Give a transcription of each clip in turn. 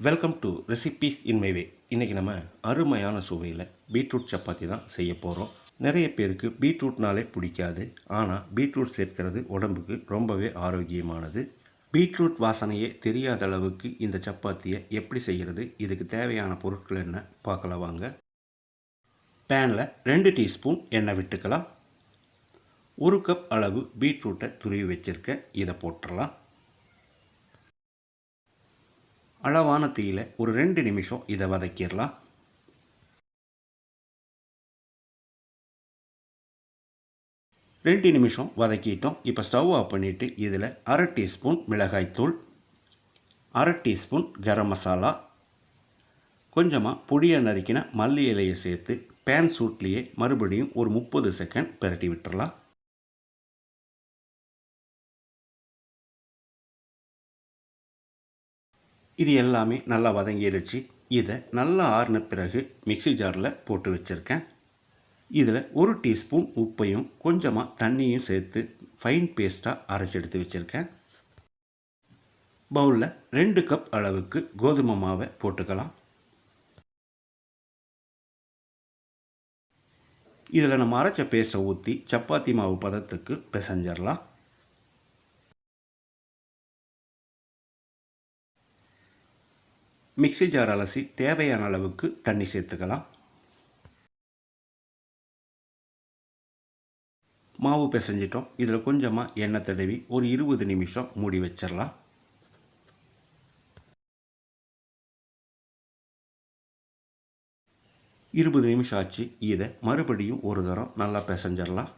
Welcome to recipes in my way. இன்றைக்கி நம்ம அருமையான சுவையில் பீட்ரூட் சப்பாத்தி தான் செய்ய போகிறோம். நிறைய பேருக்கு பீட்ரூட்னாலே பிடிக்காது. ஆனால் பீட்ரூட் சேர்க்கிறது உடம்புக்கு ரொம்பவே ஆரோக்கியமானது. பீட்ரூட் வாசனையே தெரியாத அளவுக்கு இந்த சப்பாத்தியை எப்படி செய்கிறது, இதுக்கு தேவையான பொருட்கள் என்ன பார்க்கலாம் வாங்க. பேனில் 2 டீஸ்பூன் எண்ணெய் விட்டுக்கலாம். 1 கப் அளவு பீட்ரூட்டை துருவி வச்சுருக்க, இதை போட்டுடலாம். அளவான தீயில் ஒரு 2 நிமிஷம் இதை வதக்கிடலாம். ரெண்டு நிமிஷம் வதக்கிட்டோம். இப்போ ஸ்டவ் ஆஃப் பண்ணிவிட்டு இதில் 1/2 டீஸ்பூன் மிளகாய்த்தூள், 1/2 டீஸ்பூன் கரம் மசாலா, கொஞ்சமாக பொடியாக நறுக்கின மல்லி இலையை சேர்த்து பேன் சூட்லேயே மறுபடியும் ஒரு 30 செகண்ட் பிரட்டி விட்டுறலாம். இது எல்லாமே நல்லா வதங்கிடுச்சு. இதை நல்லா ஆறின பிறகு மிக்ஸி ஜாரில் போட்டு வச்சுருக்கேன். இதில் 1 டீஸ்பூன் உப்பையும் கொஞ்சமாக தண்ணியும் சேர்த்து ஃபைன் பேஸ்ட்டாக அரைச்சி எடுத்து வச்சுருக்கேன். பவுலில் 2 கப் அளவுக்கு கோதுமை மாவை போட்டுக்கலாம். இதில் நம்ம அரைச்ச பேஸ்ட்டை ஊற்றி சப்பாத்தி மாவு பதத்துக்கு பிசைஞ்சிடலாம். மிக்ஸி ஜார் அலசி தேவையான அளவுக்கு தண்ணி சேர்த்துக்கலாம். மாவு பிசைஞ்சிட்டோம். இதில் கொஞ்சமாக எண்ணெய் தடவி ஒரு 20 நிமிஷம் மூடி வச்சிடலாம். இருபது நிமிஷம் ஆச்சு. இதை மறுபடியும் ஒரு தரம் நல்லா பிசைஞ்சிடலாம்.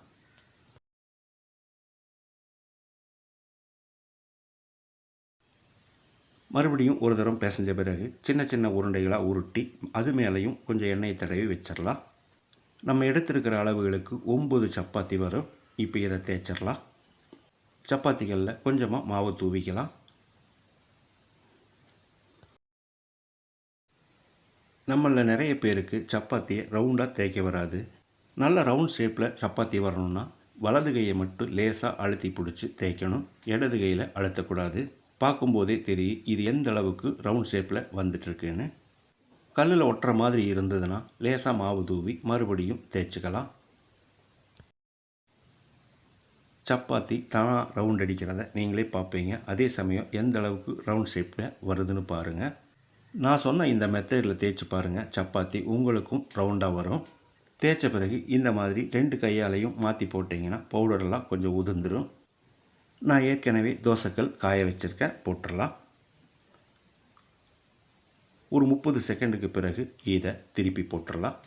மறுபடியும் ஒரு தரம் பிசைஞ்ச பிறகு சின்ன சின்ன உருண்டைகளாக உருட்டி அது மேலேயும் கொஞ்சம் எண்ணெய் தடவி வச்சிடலாம். நம்ம எடுத்துருக்கிற அளவுகளுக்கு 9 சப்பாத்தி வரும். இப்போ இதை தேய்ச்சிடலாம். சப்பாத்திகளில் கொஞ்சமாக மாவு தூவிக்கலாம். நம்மளில் நிறைய பேருக்கு சப்பாத்தியை ரவுண்டாக தேய்க்க வராது. நல்ல ரவுண்ட் ஷேப்பில் சப்பாத்தி வரணும்னா வலது கையை மட்டும் லேசாக அழுத்தி பிடிச்சி தேய்க்கணும். இடது கையில் அழுத்தக்கூடாது. பார்க்கும்போதே தெரியும் இது எந்த அளவுக்கு ரவுண்ட் ஷேப்பில் வந்துட்டுருக்குன்னு. கல்லில் ஒட்டுற மாதிரி இருந்ததுன்னா லேசாக மாவு தூவி மறுபடியும் தேய்ச்சிக்கலாம். சப்பாத்தி தானாக ரவுண்ட் அடிக்கிறத நீங்களே பார்ப்பீங்க. அதே சமயம் எந்த அளவுக்கு ரவுண்ட் ஷேப்பில் வருதுன்னு பாருங்கள். நான் சொன்ன இந்த மெத்தடில் தேய்ச்சி பாருங்கள். சப்பாத்தி உங்களுக்கும் ரவுண்டாக வரும். தேய்ச்ச பிறகு இந்த மாதிரி 2 கையாலையும் மாற்றி போட்டிங்கன்னா பவுடரெல்லாம் கொஞ்சம் உதிர்ந்துடும். நான் ஏற்கனவே தோசைக்கல் காய வச்சுருக்கேன், போட்டுடலாம். ஒரு 30 செகண்டுக்கு பிறகு இதை திருப்பி போட்டுடலாம்.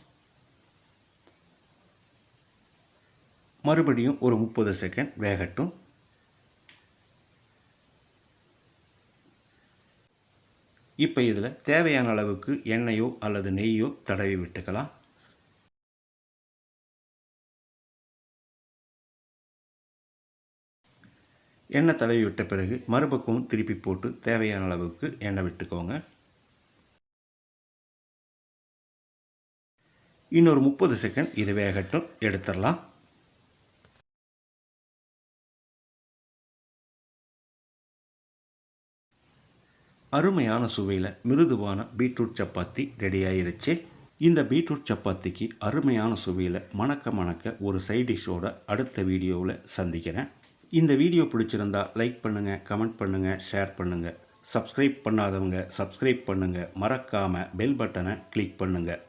மறுபடியும் ஒரு 30 செகண்ட் வேகட்டும். இப்போ இதில் தேவையான அளவுக்கு எண்ணெயோ அல்லது நெய்யோ தடவி விட்டுக்கலாம். எண்ணெய் தடவி விட்ட பிறகு மறுபக்கமும் திருப்பி போட்டு தேவையான அளவுக்கு எண்ணெய் விட்டுக்கோங்க. இன்னொரு 30 செகண்ட் இது வேகட்டும், எடுத்துடலாம். அருமையான சுவையில் மிருதுவான பீட்ரூட் சப்பாத்தி ரெடி ஆயிருச்சு. இந்த பீட்ரூட் சப்பாத்திக்கு அருமையான சுவையில் மணக்க ஒரு சைட் டிஷ்ஷோட அடுத்த வீடியோவில் சந்திக்கிறேன். இந்த வீடியோ பிடிச்சிருந்தா லைக் பண்ணுங்கள், கமெண்ட் பண்ணுங்கள், ஷேர் பண்ணுங்கள். சப்ஸ்கிரைப் பண்ணாதவங்க சப்ஸ்கிரைப் பண்ணுங்கள். மறக்காமல் பெல் பட்டனை கிளிக் பண்ணுங்கள்.